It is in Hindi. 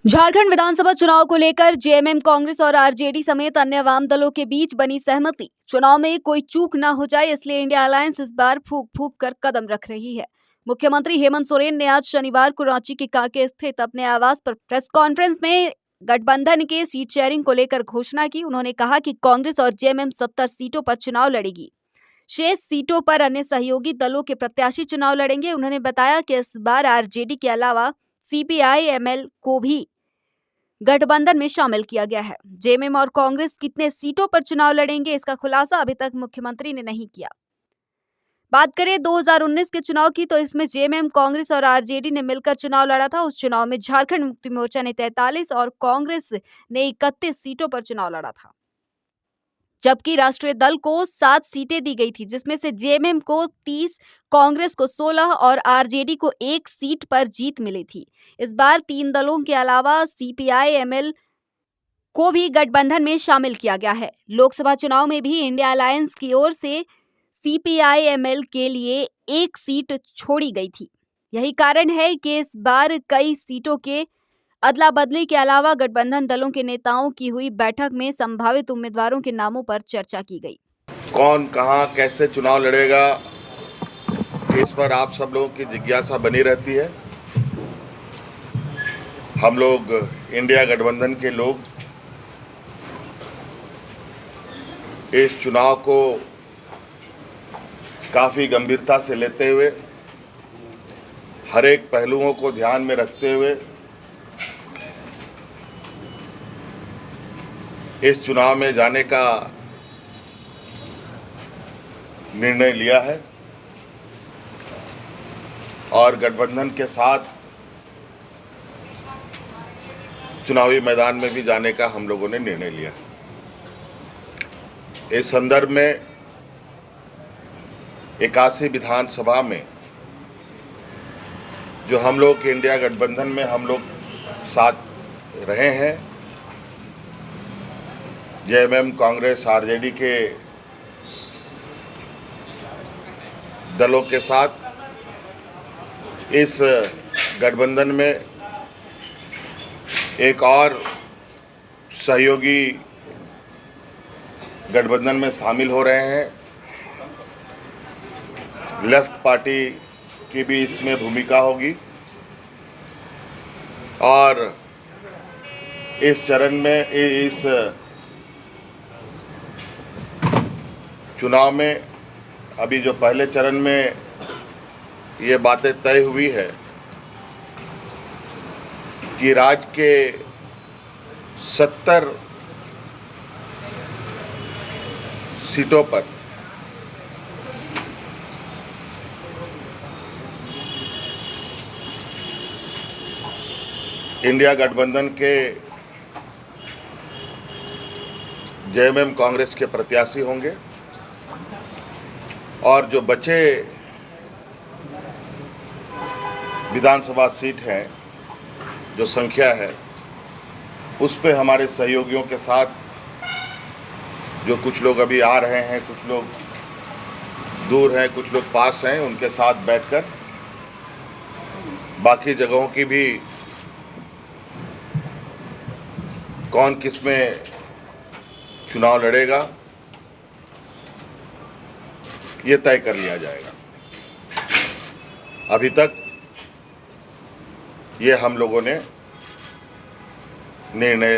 झारखंड विधानसभा चुनाव को लेकर जेएमएम, कांग्रेस और आरजेडी समेत अन्य वाम दलों के बीच बनी सहमति। चुनाव में कोई चूक न हो जाए, इसलिए इंडिया अलायंस इस बार फूंक फूंक कर कदम रख रही है। मुख्यमंत्री हेमंत सोरेन ने आज शनिवार को रांची के कांके स्थित अपने आवास पर प्रेस कॉन्फ्रेंस में गठबंधन के सीट शेयरिंग को लेकर घोषणा की। उन्होंने कहा कि कांग्रेस और जेएमएम 70 सीटों पर चुनाव लड़ेगी। शेष सीटों पर अन्य सहयोगी दलों के प्रत्याशी चुनाव लड़ेंगे। उन्होंने बताया कि इस बार आरजेडी के अलावा सीपीआई-एमएल को भी गठबंधन में शामिल किया गया है। जेएमएम और कांग्रेस कितने सीटों पर चुनाव लड़ेंगे, इसका खुलासा अभी तक मुख्यमंत्री ने नहीं किया। बात करें 2019 के चुनाव की, तो इसमें जेएमएम, कांग्रेस और आरजेडी ने मिलकर चुनाव लड़ा था। उस चुनाव में झारखंड मुक्ति मोर्चा ने 43 और कांग्रेस ने 31 सीटों पर चुनाव लड़ा था, जबकि राष्ट्रीय दल को 7 सीटें दी गई थी, जिसमें से जेएमएम को 30, कांग्रेस को 16 और आरजेडी को 1 सीट पर जीत मिली थी। इस बार 3 दलों के अलावा सीपीआई-एमएल को भी गठबंधन में शामिल किया गया है। लोकसभा चुनाव में भी इंडिया अलायंस की ओर से सीपीआई-एमएल के लिए 1 सीट छोड़ी गई थी। यही कारण है कि इस बार कई सीटों के अदला बदली के अलावा गठबंधन दलों के नेताओं की हुई बैठक में संभावित उम्मीदवारों के नामों पर चर्चा की गई। कौन कहां कैसे चुनाव लड़ेगा, इस पर आप सब लोगों की जिज्ञासा बनी रहती है। हम लोग इंडिया गठबंधन के लोग इस चुनाव को काफ़ी गंभीरता से लेते हुए, हर एक पहलुओं को ध्यान में रखते हुए इस चुनाव में जाने का निर्णय लिया है और गठबंधन के साथ चुनावी मैदान में भी जाने का हम लोगों ने निर्णय लिया। इस संदर्भ में 81 विधानसभा में जो हम लोग के इंडिया गठबंधन में हम लोग साथ रहे हैं, जेएमएम, कांग्रेस, आरजेडी के दलों के साथ इस गठबंधन में एक और सहयोगी गठबंधन में शामिल हो रहे हैं। लेफ्ट पार्टी की भी इसमें भूमिका होगी और इस चरण में, इस चुनाव में अभी जो पहले चरण में ये बातें तय हुई है कि राज्य के 70 सीटों पर इंडिया गठबंधन के जेएमएम, कांग्रेस के प्रत्याशी होंगे और जो बचे विधानसभा सीट हैं, जो संख्या है, उस पे हमारे सहयोगियों के साथ, जो कुछ लोग अभी आ रहे हैं, कुछ लोग दूर हैं, कुछ लोग पास हैं, उनके साथ बैठकर बाकी जगहों की भी कौन किस में चुनाव लड़ेगा ये तय कर लिया जाएगा। अभी तक ये हम लोगों ने निर्णय